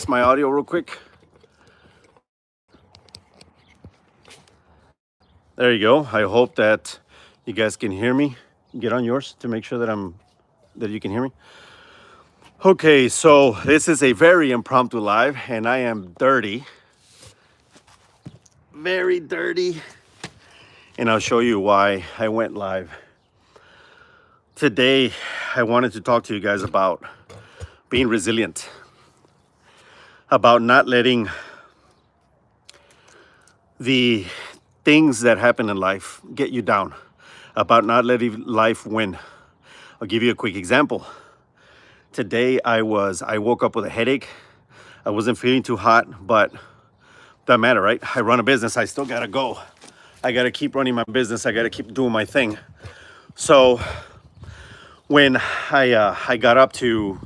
test my audio real quick. There you go. I hope that you guys can hear me. Get on yours to make sure that you can hear me. Okay, so this is a very impromptu live, and I am dirty, very dirty, and I'll show you why I went live. Today, I wanted to talk to you guys about being resilient, about not letting the things that happen in life get you down, about not letting life win. I'll give you a quick example. Today I woke up with a headache. I wasn't feeling too hot, but doesn't matter, right? I run a business. I still gotta go. I gotta keep running my business. I gotta keep doing my thing. So when I got up to,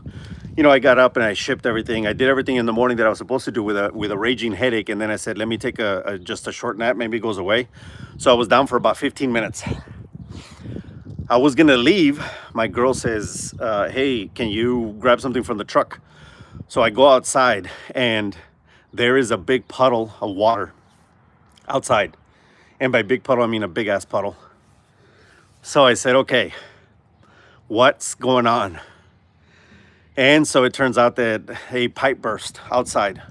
I got up and I shipped everything. I did everything in the morning that I was supposed to do with a raging headache, and then I said, let me take just a short nap. Maybe it goes away. So I was down for about 15 minutes. I was gonna leave. My girl says, hey, can you grab something from the truck? So I go outside, and there is a big puddle of water outside. And by big puddle, I mean a big ass puddle. So I said, okay, what's going on? And so it turns out that a pipe burst outside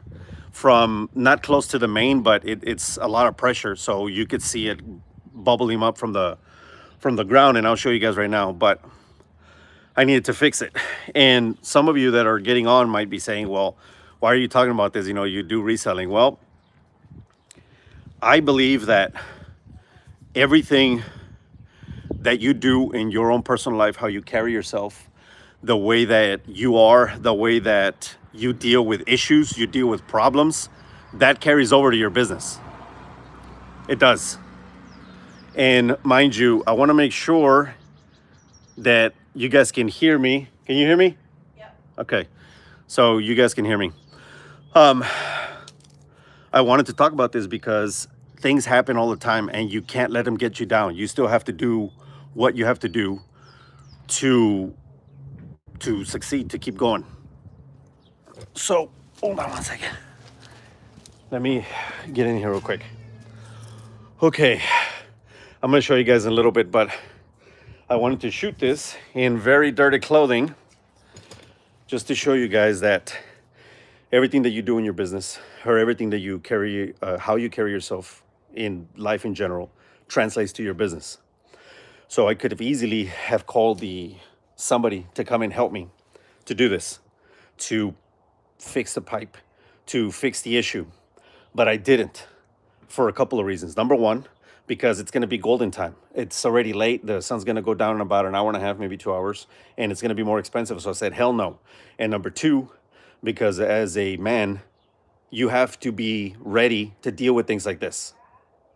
from not close to the main, but it's a lot of pressure. So you could see it bubbling up from the ground, and I'll show you guys right now. But I needed to fix it. And some of you that are getting on might be saying, well, why are you talking about this? You do reselling. Well, I believe that everything that you do in your own personal life, how you carry yourself, the way that you are, the way that you deal with issues, you deal with problems, that carries over to your business. It does. And mind you, I want to make sure that you guys can hear me. Can you hear me? Yep. Okay. So you guys can hear me. I wanted to talk about this because things happen all the time, and you can't let them get you down. You still have to do what you have to do to succeed, to keep going. So hold on one second. Let me get in here real quick. Okay, I'm gonna show you guys in a little bit, but I wanted to shoot this in very dirty clothing just to show you guys that everything that you do in your business, or everything that you carry, how you carry yourself in life in general, translates to your business. So I could have easily have called somebody to come and help me to do this, to fix the pipe, to fix the issue, but I didn't, for a couple of reasons. Number one, because it's going to be golden time. It's already late. The sun's going to go down in about an hour and a half, maybe 2 hours, and it's going to be more expensive. So I said, hell no. And number two, because as a man, you have to be ready to deal with things like this.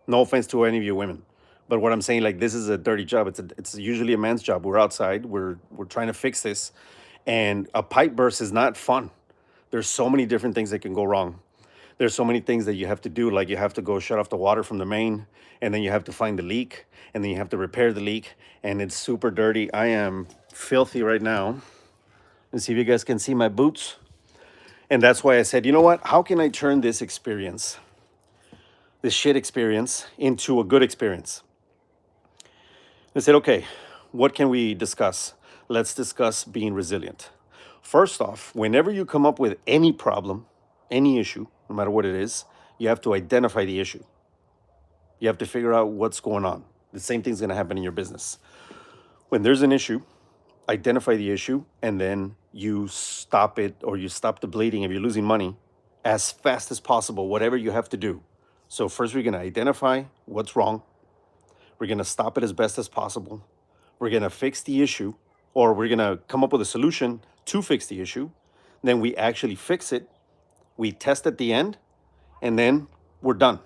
No offense to any of you women, but what I'm saying, like, this is a dirty job. It's usually a man's job. We're outside. We're trying to fix this, and a pipe burst is not fun. There's so many different things that can go wrong. There's so many things that you have to do, like you have to go shut off the water from the main, and then you have to find the leak, and then you have to repair the leak, and it's super dirty. I am filthy right now. Let's see if you guys can see my boots. And that's why I said, you know what? How can I turn this experience, this shit experience, into a good experience? I said, okay, what can we discuss? Let's discuss being resilient. First off, whenever you come up with any problem, any issue, no matter what it is, you have to identify the issue. You have to figure out what's going on. The same thing's going to happen in your business. When there's an issue, identify the issue, and then you stop it, or you stop the bleeding if you're losing money as fast as possible, whatever you have to do. So first, we're going to identify what's wrong. We're going to stop it as best as possible. We're going to fix the issue, or we're going to come up with a solution to fix the issue. Then we actually fix it. We test at the end, and then we're done.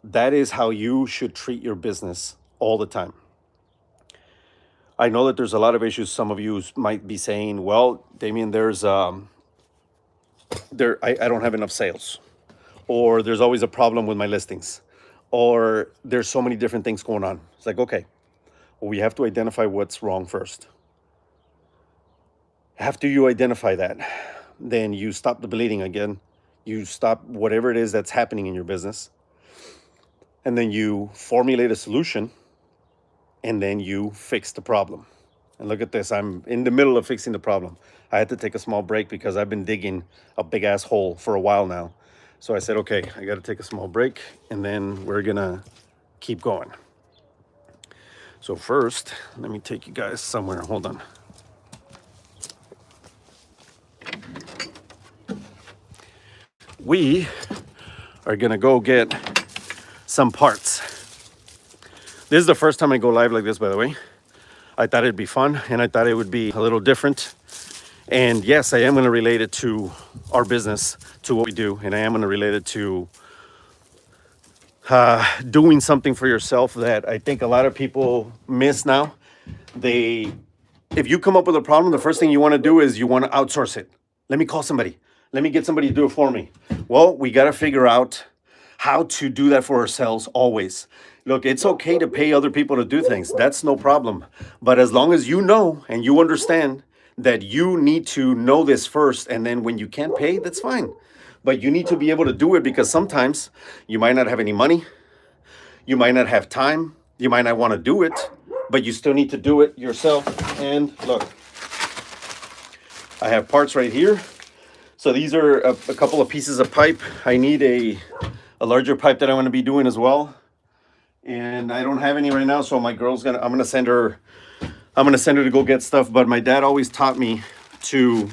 That is how you should treat your business all the time. I know that there's a lot of issues. Some of you might be saying, well, Damien, I don't have enough sales, or there's always a problem with my listings, or there's so many different things going on. It's like, okay, well, we have to identify what's wrong first. After you identify that, then you stop the bleeding again. You stop whatever it is that's happening in your business. And then you formulate a solution, and then you fix the problem. And look at this, I'm in the middle of fixing the problem. I had to take a small break because I've been digging a big ass hole for a while now. So I said, okay, I got to take a small break, and then we're gonna keep going. So first, let me take you guys somewhere. Hold on. We are gonna go get some parts. This is the first time I go live like this, by the way. I thought it'd be fun, and I thought it would be a little different. And yes, I am going to relate it to our business, to what we do, and I am going to relate it to doing something for yourself that I think a lot of people miss now. If you come up with a problem, the first thing you want to do is you want to outsource it. Let me call somebody. Let me get somebody to do it for me. Well, we got to figure out how to do that for ourselves always. Look, it's okay to pay other people to do things. That's no problem. But as long as you know and you understand that you need to know this first, and then when you can't pay, that's fine. But you need to be able to do it, because sometimes you might not have any money, you might not have time, you might not want to do it, but you still need to do it yourself. And look, I have parts right here. So these are a couple of pieces of pipe. I need a larger pipe that I'm going to be doing as well. And I don't have any right now, so my girl's I'm gonna send her to go get stuff. But my dad always taught me to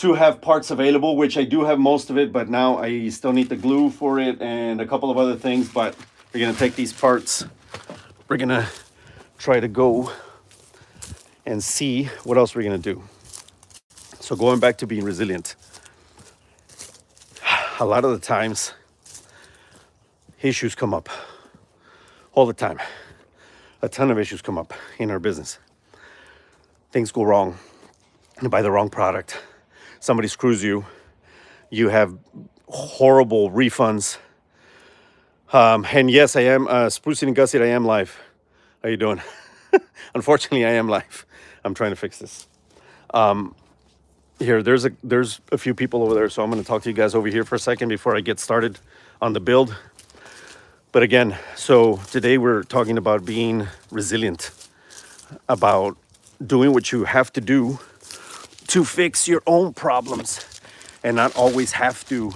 have parts available, which I do have most of it, but now I still need the glue for it and a couple of other things. But we're gonna take these parts, we're gonna try to go and see what else we're gonna do. So going back to being resilient, a lot of the times issues come up all the time. A ton of issues come up in our business. Things go wrong. You buy the wrong product. Somebody screws you. You have horrible refunds. And yes, I am Sprucing and Gusset. I am live. How you doing? Unfortunately, I am live. I'm trying to fix this. Here, there's a few people over there, so I'm going to talk to you guys over here for a second before I get started on the build. But again, so today we're talking about being resilient, about doing what you have to do to fix your own problems, and not always have to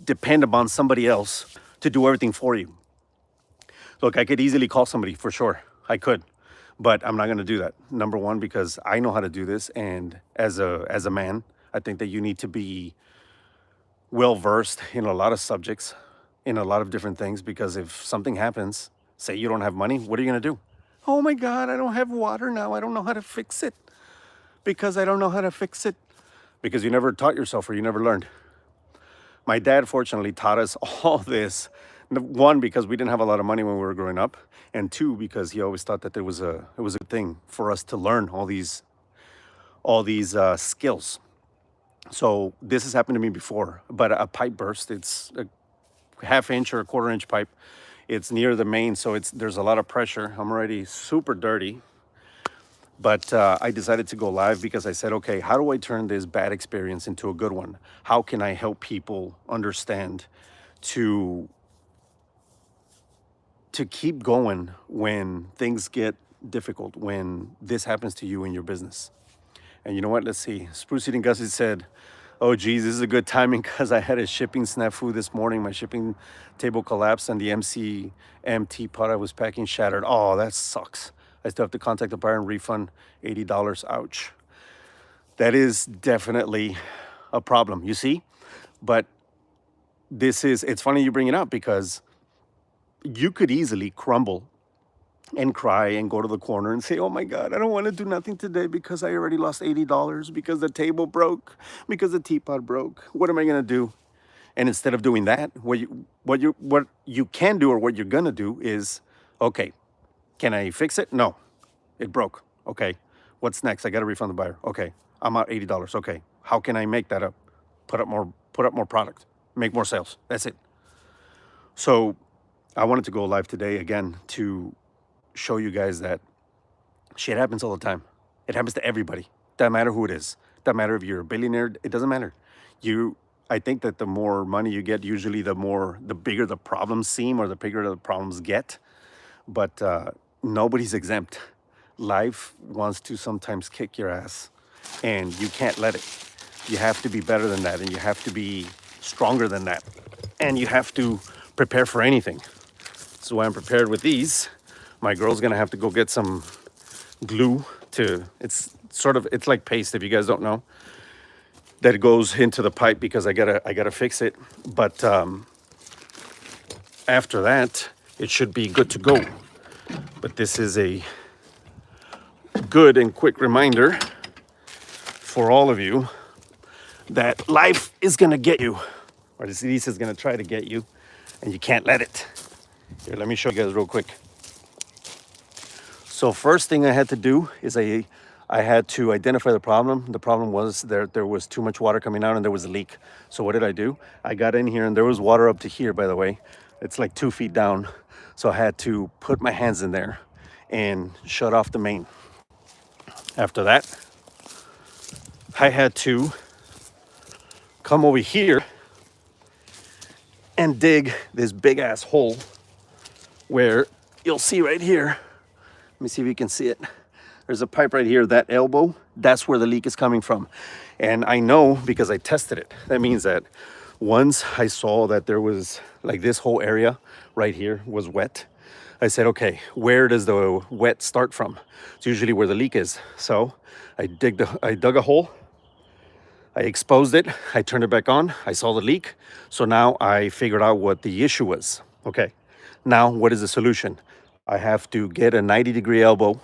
depend upon somebody else to do everything for you. Look, I could easily call somebody, for sure. I could, but I'm not going to do that. Number one, because I know how to do this, and as a man, I think that you need to be well versed in a lot of subjects, in a lot of different things, because if something happens, say you don't have money, what are you going to do? Oh my God, I don't have water now. I don't know how to fix it. Because I don't know how to fix it. Because you never taught yourself, or you never learned. My dad, fortunately, taught us all this. One, because we didn't have a lot of money when we were growing up. And two, because he always thought that it was a thing for us to learn all these skills. So this has happened to me before, but a pipe burst. It's a half-inch or a quarter-inch pipe. It's near the main, so there's a lot of pressure. I'm already super dirty, but I decided to go live because I said, okay, how do I turn this bad experience into a good one? How can I help people understand to keep going when things get difficult, when this happens to you in your business? And you know what? Let's see. Spruce Eating Gussie said, oh, geez, this is a good timing because I had a shipping snafu this morning. My shipping table collapsed and the MCM teapot I was packing shattered. Oh, that sucks. I still have to contact the buyer and refund $80. Ouch. That is definitely a problem, you see? But it's funny you bring it up, because you could easily crumble and cry and go to the corner and say, oh my God, I don't want to do nothing today because I already lost $80, because the table broke, because the teapot broke. What am I going to do? And instead of doing that, what you can do, or what you're going to do is, okay, can I fix it? No, it broke. Okay, what's next? I got to refund the buyer. Okay, I'm out $80. Okay, how can I make that up? Put up more product, make more sales. That's it. So I wanted to go live today again to show you guys that shit happens all the time. It happens to everybody. Doesn't matter who it is. Doesn't matter if you're a billionaire. It doesn't matter. You, I think that the more money you get, usually the bigger the problems seem, or the bigger the problems get. But nobody's exempt. Life wants to sometimes kick your ass, and you can't let it. You have to be better than that, and you have to be stronger than that, and you have to prepare for anything. So why I'm prepared with these. My girl's gonna have to go get some glue to. It's like paste, if you guys don't know, that it goes into the pipe, because I gotta fix it. But after that, it should be good to go. But this is a good and quick reminder for all of you that life is gonna get you, or at least is gonna try to get you, and you can't let it. Here, let me show you guys real quick. So first thing I had to do is I had to identify the problem. The problem was there was too much water coming out, and there was a leak. So what did I do? I got in here, and there was water up to here, by the way. It's like 2 feet down. So I had to put my hands in there and shut off the main. After that, I had to come over here and dig this big ass hole where you'll see right here. Let me see if you can see it. There's a pipe right here, that elbow, that's where the leak is coming from. And I know because I tested it. That means that once I saw that there was, like, this whole area right here was wet, I said, okay, where does the wet start from? It's usually where the leak is. So I dug a hole, I exposed it, I turned it back on, I saw the leak. So now I figured out what the issue was. Okay, now what is the solution? I have to get a 90-degree elbow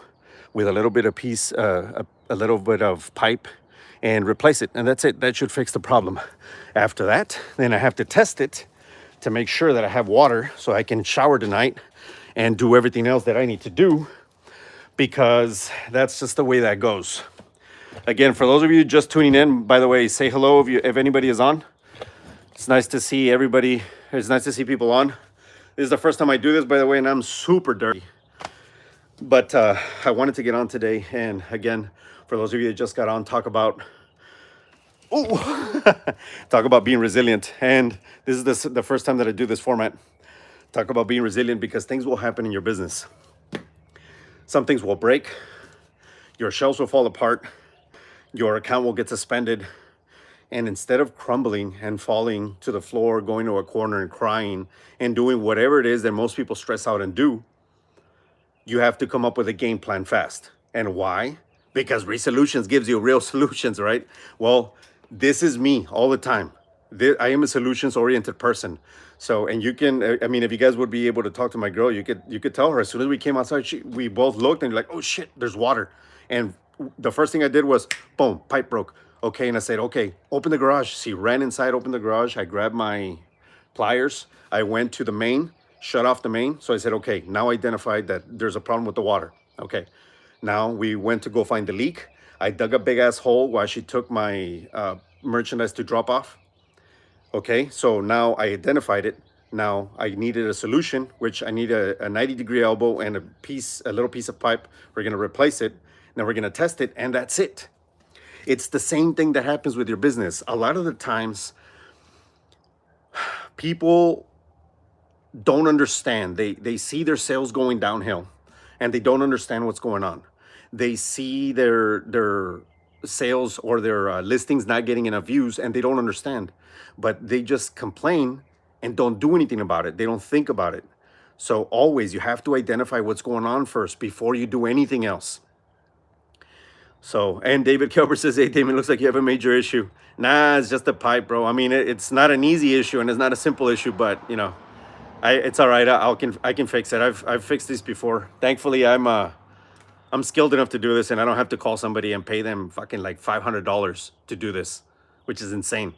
with a little bit of pipe and replace it. And that's it. That should fix the problem. After that, then I have to test it to make sure that I have water so I can shower tonight and do everything else that I need to do, because that's just the way that goes. Again, for those of you just tuning in, by the way, say hello if anybody is on. It's nice to see everybody. It's nice to see people on. This is the first time I do this, by the way, and I'm super dirty. But I wanted to get on today, and again, for those of you that just got on, talk about being resilient. And this is the first time that I do this format. Talk about being resilient, because things will happen in your business. Some things will break. Your shelves will fall apart. Your account will get suspended. And instead of crumbling and falling to the floor, going to a corner and crying and doing whatever it is that most people stress out and do, you have to come up with a game plan fast. And why? Because Resolutions gives you real solutions, right? Well, this is me all the time. I am a solutions-oriented person. So, and you can, I mean, if you guys would be able to talk to my girl, you could tell her, as soon as we came outside, we both looked and like, oh shit, there's water. And the first thing I did was, boom, pipe broke. Okay, and I said, okay, open the garage. She ran inside, opened the garage. I grabbed my pliers. I went to the main, shut off the main. So I said, okay, now I identified that there's a problem with the water. Okay, now we went to go find the leak. I dug a big ass hole while she took my merchandise to drop off. Okay, so now I identified it. Now I needed a solution, which I need a 90-degree elbow and a little piece of pipe. We're gonna replace it. Now we're gonna test it, and that's it. It's the same thing that happens with your business. A lot of the times, people don't understand. They see their sales going downhill, and they don't understand what's going on. They see their sales or their listings not getting enough views, and they don't understand. But they just complain and don't do anything about it. They don't think about it. So always, you have to identify what's going on first before you do anything else. So, and David Kelber says, hey, Damon, looks like you have a major issue. Nah, it's just a pipe, bro. I mean, it's not an easy issue, and it's not a simple issue, but, you know, it's all right. I can fix it. I've fixed this before. Thankfully, I'm skilled enough to do this, and I don't have to call somebody and pay them fucking like $500 to do this, which is insane.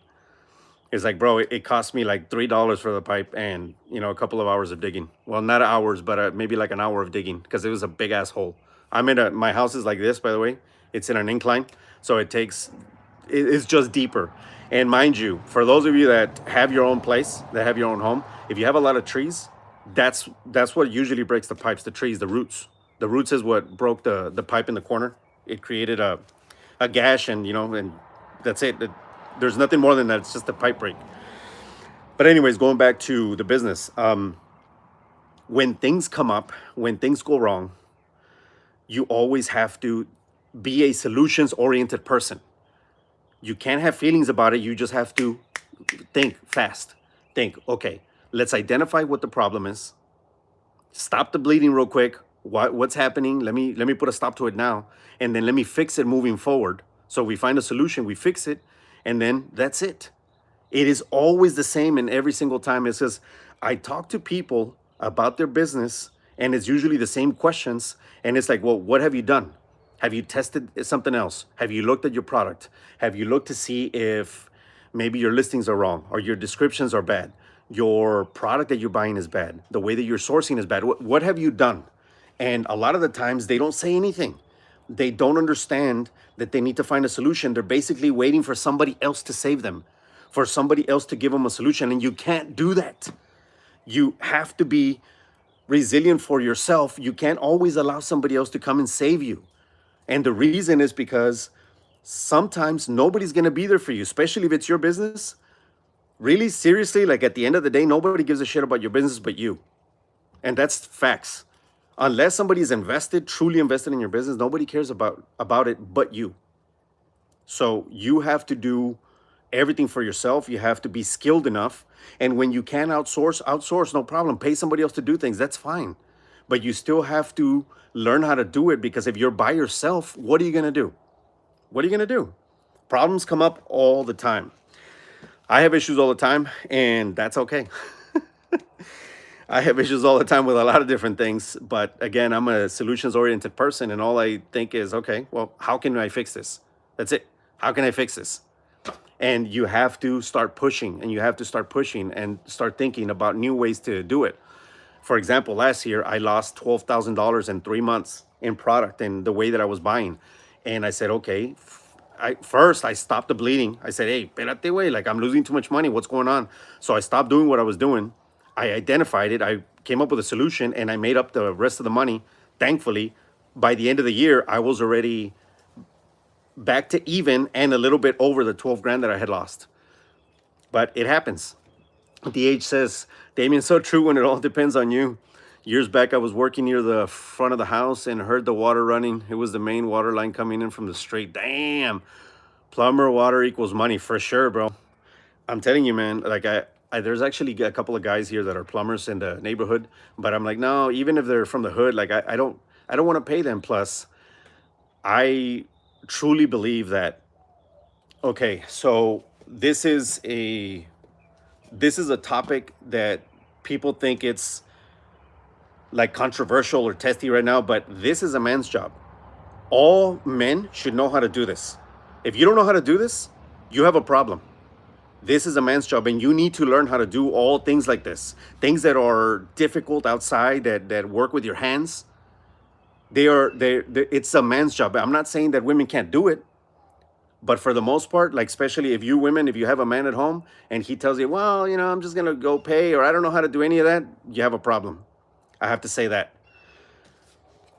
It's like, bro, it cost me like $3 for the pipe and, you know, a couple of hours of digging. Well, not hours, but maybe like an hour of digging, because it was a big ass hole. My house is like this, by the way. It's in an incline, so it's just deeper. And mind you, for those of you that have your own place, that have your own home, if you have a lot of trees, that's what usually breaks the pipes, the trees, the roots. The roots is what broke the pipe in the corner. It created a gash, and and that's it. There's nothing more than that. It's just a pipe break. But anyways, going back to the business, when things come up, when things go wrong, you always have to be a solutions oriented person. You can't have feelings about it. You just have to think fast. Think, okay, let's identify what the problem is. Stop the bleeding real quick. What's happening? Let me put a stop to it now, and then let me fix it moving forward. So we find a solution, we fix it, and then that's it. It is always the same, and every single time it says, I talk to people about their business, and it's usually the same questions. And it's like, well, what have you done? Have you tested something else? Have you looked at your product? Have you looked to see if maybe your listings are wrong or your descriptions are bad? Your product that you're buying is bad. The way that you're sourcing is bad. What have you done? And a lot of the times they don't say anything. They don't understand that they need to find a solution. They're basically waiting for somebody else to save them, for somebody else to give them a solution. And you can't do that. You have to be resilient for yourself. You can't always allow somebody else to come and save you. And the reason is because sometimes nobody's going to be there for you, especially if it's your business. Really, seriously, like at the end of the day, nobody gives a shit about your business but you. And that's facts. Unless somebody is invested, truly invested in your business, nobody cares about it but you. So you have to do everything for yourself. You have to be skilled enough. And when you can outsource, no problem. Pay somebody else to do things. That's fine. But you still have to learn how to do it, because if you're by yourself, what are you going to do? What are you going to do? Problems come up all the time. I have issues all the time, and that's okay. I have issues all the time with a lot of different things. But again, I'm a solutions oriented person, and all I think is, okay, well, how can I fix this? That's it. How can I fix this? And you have to start pushing, and you have to start pushing and start thinking about new ways to do it. For example, last year, I lost $12,000 in 3 months in product and the way that I was buying. And I said, okay, first I stopped the bleeding. I said, hey, espérate, way, like I'm losing too much money. What's going on? So I stopped doing what I was doing. I identified it. I came up with a solution, and I made up the rest of the money. Thankfully, by the end of the year, I was already back to even and a little bit over the 12 grand that I had lost. But it happens. The age says, Damien, so true when it all depends on you. Years back, I was working near the front of the house and heard the water running. It was the main water line coming in from the street. Damn. Plumber water equals money for sure, bro. I'm telling you, man, like there's actually a couple of guys here that are plumbers in the neighborhood, but I'm like, no, even if they're from the hood, like I don't want to pay them. Plus, I truly believe that, okay, so this is a topic that people think it's like controversial or testy right now, but this is a man's job. All men should know how to do this. If you don't know how to do this, you have a problem. This is a man's job, and you need to learn how to do all things like this. Things that are difficult outside, that work with your hands. It's a man's job. I'm not saying that women can't do it, but for the most part, like especially if you women, if you have a man at home and he tells you, well, I'm just gonna go pay, or I don't know how to do any of that, you have a problem. I have to say that.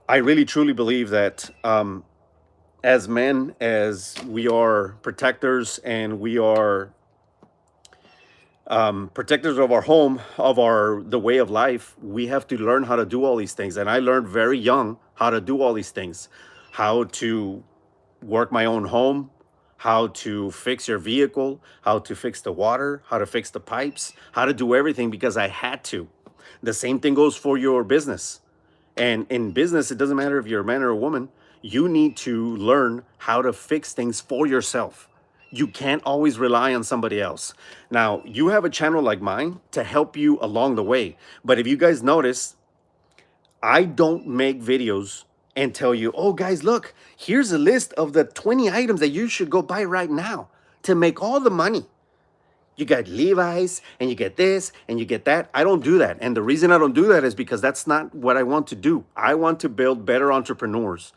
I really truly believe that as men, as we are protectors, and we are protectors of our home, of the way of life, we have to learn how to do all these things. And I learned very young how to do all these things, how to work my own home, how to fix your vehicle, how to fix the water, how to fix the pipes, how to do everything, because I had to. The same thing goes for your business. And in business, it doesn't matter if you're a man or a woman, you need to learn how to fix things for yourself. You can't always rely on somebody else. Now, you have a channel like mine to help you along the way. But if you guys notice, I don't make videos and tell you, oh, guys, look, here's a list of the 20 items that you should go buy right now to make all the money. You got Levi's, and you get this, and you get that. I don't do that. And the reason I don't do that is because that's not what I want to do. I want to build better entrepreneurs,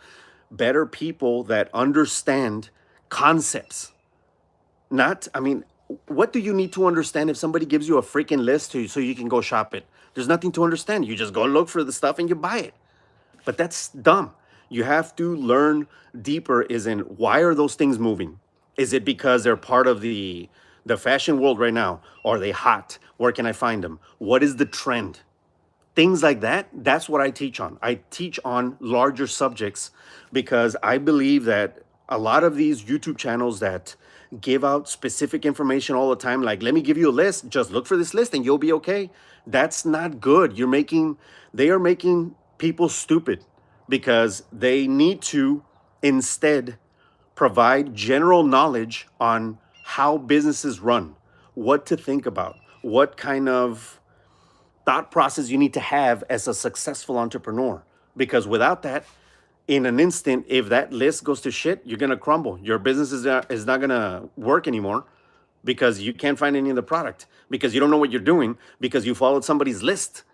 better people that understand concepts. What do you need to understand if somebody gives you a freaking list so you can go shop it? There's nothing to understand. You just go look for the stuff and you buy it. But that's dumb. You have to learn deeper is in why are those things moving? Is it because they're part of the fashion world right now? Are they hot? Where can I find them? What is the trend? Things like that, that's what I teach on. I teach on larger subjects because I believe that a lot of these YouTube channels that give out specific information all the time, like, let me give you a list, just look for this list and you'll be okay. That's not good. They are making people stupid because they need to instead provide general knowledge on how businesses run, what to think about, what kind of thought process you need to have as a successful entrepreneur. Because without that, in an instant, if that list goes to shit, you're gonna crumble. Your business is not gonna work anymore because you can't find any of the product, because you don't know what you're doing, because you followed somebody's list.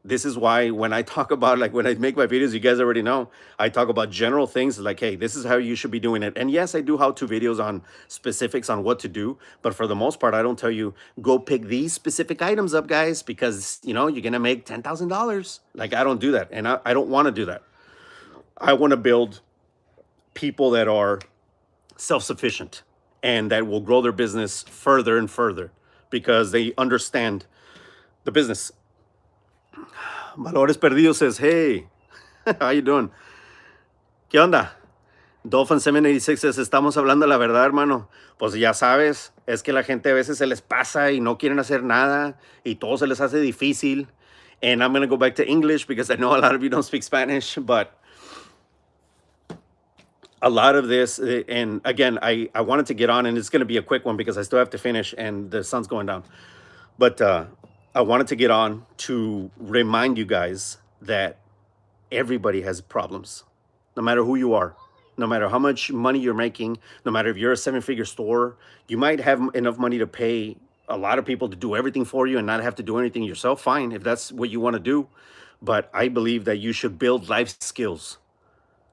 This is why when I talk about, like, when I make my videos, you guys already know, I talk about general things like, hey, this is how you should be doing it. And yes, I do how-to videos on specifics on what to do, but for the most part, I don't tell you, go pick these specific items up, guys, because, you're gonna make $10,000. Like, I don't do that, and I don't wanna do that. I wanna build people that are self-sufficient and that will grow their business further and further because they understand the business. Valores Perdidos says, hey, how you doing? ¿Qué onda? Dolphin 786 says, estamos hablando la verdad, hermano. Pues ya sabes, es que la gente a veces se les pasa y no quieren hacer nada y todo se les hace difícil. And I'm going to go back to English because I know a lot of you don't speak Spanish, but a lot of this, and again, I wanted to get on, and it's going to be a quick one because I still have to finish and the sun's going down. But I wanted to get on to remind you guys that everybody has problems, no matter who you are, no matter how much money you're making, no matter if you're a 7-figure store. You might have enough money to pay a lot of people to do everything for you and not have to do anything yourself. Fine, if that's what you want to do. But I believe that you should build life skills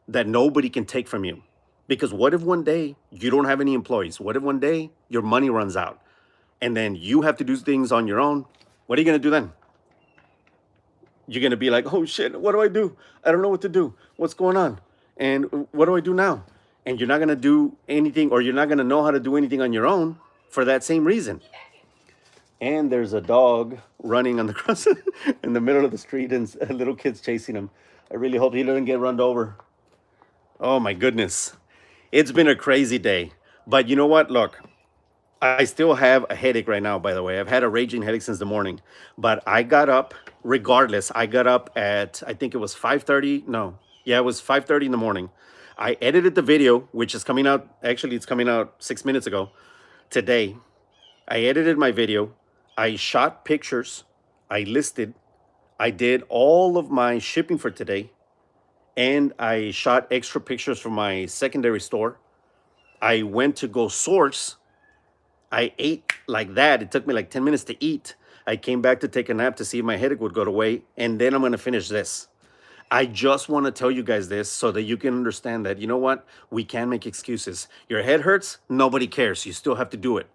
that nobody can take from you. Because what if one day you don't have any employees? What if one day your money runs out and then you have to do things on your own? What are you going to do then? You're going to be like, oh shit, what do I do? I don't know what to do. What's going on? And what do I do now? And you're not going to do anything, or you're not going to know how to do anything on your own for that same reason. And there's a dog running on the cross in the middle of the street, and little kids chasing him. I really hope he doesn't get run over. Oh my goodness. It's been a crazy day. But you know what? Look, I still have a headache right now, by the way. I've had a raging headache since the morning. But I got up regardless. I got up at, I think it was 5:30. No. Yeah, it was 5:30 in the morning. I edited the video, which is coming out. Actually, it's coming out 6 minutes ago today. I edited my video. I shot pictures. I listed. I did all of my shipping for today. And I shot extra pictures for my secondary store. I went to go source. I ate like that. It took me like 10 minutes to eat. I came back to take a nap to see if my headache would go away. And then I'm going to finish this. I just want to tell you guys this so that you can understand that, you know what? We can make excuses. Your head hurts. Nobody cares. You still have to do it.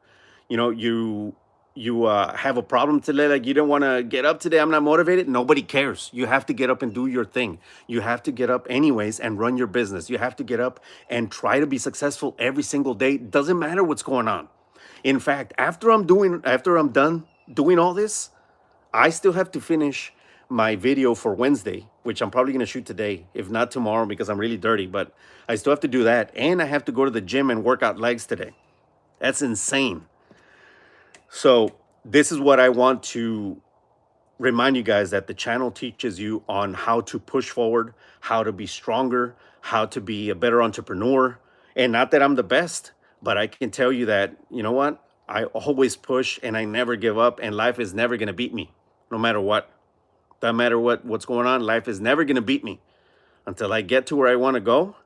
You have a problem today, like you don't want to get up today, I'm not motivated. Nobody cares. You have to get up and do your thing. You have to get up anyways and run your business. You have to get up and try to be successful every single day. Doesn't matter what's going on. In fact, after I'm done doing all this, I still have to finish my video for Wednesday, which I'm probably going to shoot today, if not tomorrow, because I'm really dirty. But I still have to do that, and I have to go to the gym and work out legs today. That's insane. So this is what I want to remind you guys, that the channel teaches you on how to push forward, how to be stronger, how to be a better entrepreneur. And not that I'm the best, but I can tell you that, you know what? I always push and I never give up, and life is never going to beat me, no matter what. Doesn't matter what's going on. Life is never going to beat me. Until I get to where I want to go,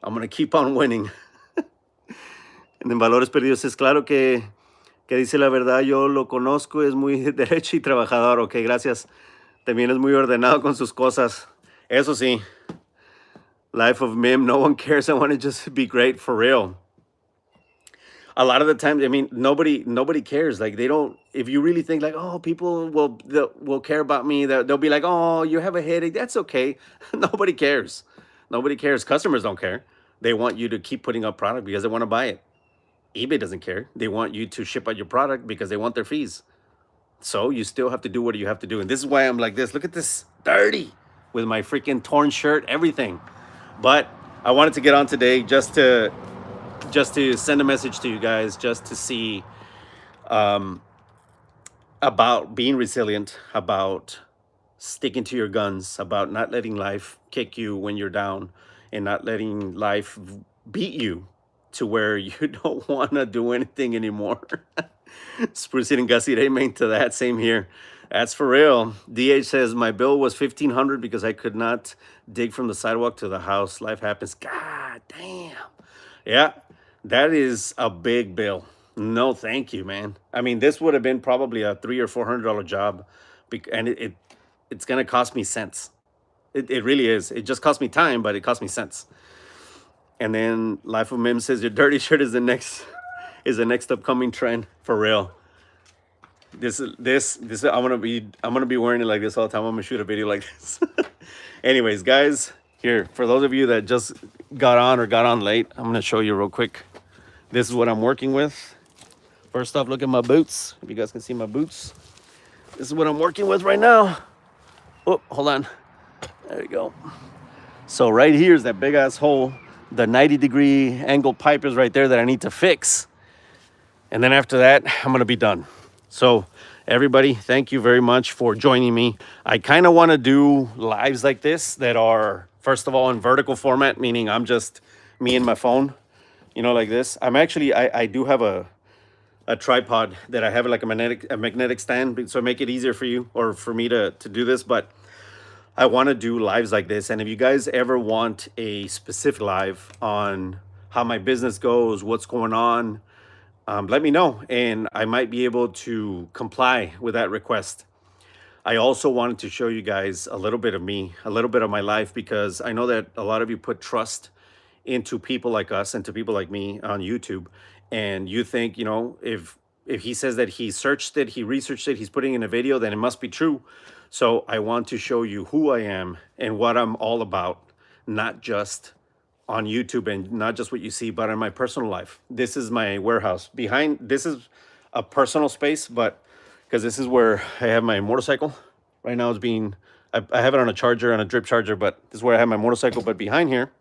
I'm going to keep on winning. And then Valores Perdidos es claro que dice la verdad, yo lo conozco, es muy derecho y trabajador. Ok, gracias. También es muy ordenado con sus cosas. Eso sí, life of Mim, no one cares. I want to just be great, for real. A lot of the time, I mean, nobody cares. Like, they don't, if you really think like, oh, people will care about me, they'll be like, oh, you have a headache. That's okay. Nobody cares. Nobody cares. Customers don't care. They want you to keep putting up product because they want to buy it. eBay doesn't care. They want you to ship out your product because they want their fees. So you still have to do what you have to do. And this is why I'm like this. Look at this, dirty, with my freaking torn shirt, everything. But I wanted to get on today just to send a message to you guys, just to see about being resilient, about sticking to your guns, about not letting life kick you when you're down, and not letting life beat you to where you don't want to do anything anymore. Spruce and Gussie, amen to that. Same here. That's for real. DH says, my bill was $1,500 because I could not dig from the sidewalk to the house. Life happens. God damn. Yeah, that is a big bill. No, thank you, man. I mean, this would have been probably a $300 or $400 job, and it's gonna cost me cents. It really is. It just cost me time, but it cost me cents. And then Life of Mim says your dirty shirt is the next upcoming trend, for real. This I'm gonna be wearing it like this all the time. I'm gonna shoot a video like this. Anyways, guys, here, for those of you that just got on late, I'm gonna show you real quick. This is what I'm working with. First off, look at my boots. If you guys can see my boots. This is what I'm working with right now. Oh, hold on. There we go. So right here is that big ass hole. The 90-degree angle pipe is right there that I need to fix. And then after that, I'm gonna be done. So everybody, thank you very much for joining me. I kind of want to do lives like this that are, first of all, in vertical format, meaning I'm just me and my phone, like this. I do have a tripod that I have like a magnetic stand, so make it easier for you or for me to do this. But I want to do lives like this. And if you guys ever want a specific live on how my business goes, what's going on, let me know, and I might be able to comply with that request. I also wanted to show you guys a little bit of me, a little bit of my life, because I know that a lot of you put trust into people like us and to people like me on YouTube. And you think, if he says that he searched it, he researched it, he's putting in a video, then it must be true. So I want to show you who I am and what I'm all about, not just on YouTube and not just what you see, but in my personal life. This is my warehouse. This is a personal space, but because this is where I have my motorcycle. Right now I have it on a drip charger, but this is where I have my motorcycle. But behind here,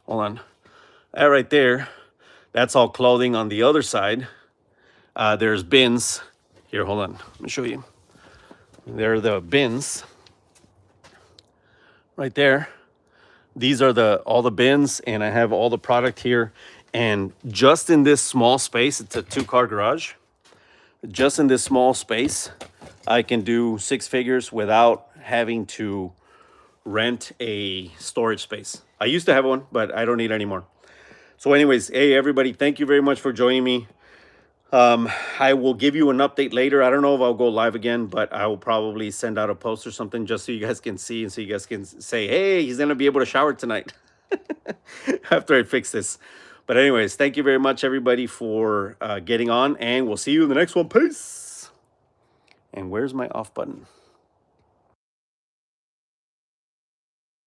hold on, that right there, that's all clothing. On the other side, there's bins. Here, hold on, let me show you. There are the bins right there. These are all the bins, and I have all the product here. And just in this small space, it's a 2-car garage. Just in this small space, I can do 6 figures without having to rent a storage space. I used to have one, but I don't need it anymore. So anyways, hey everybody, thank you very much for joining me. I will give you an update later. I don't know if I'll go live again, but I will probably send out a post or something just so you guys can see and so you guys can say, hey, he's going to be able to shower tonight after I fix this. But anyways, thank you very much, everybody, for getting on, and we'll see you in the next one. Peace. And where's my off button?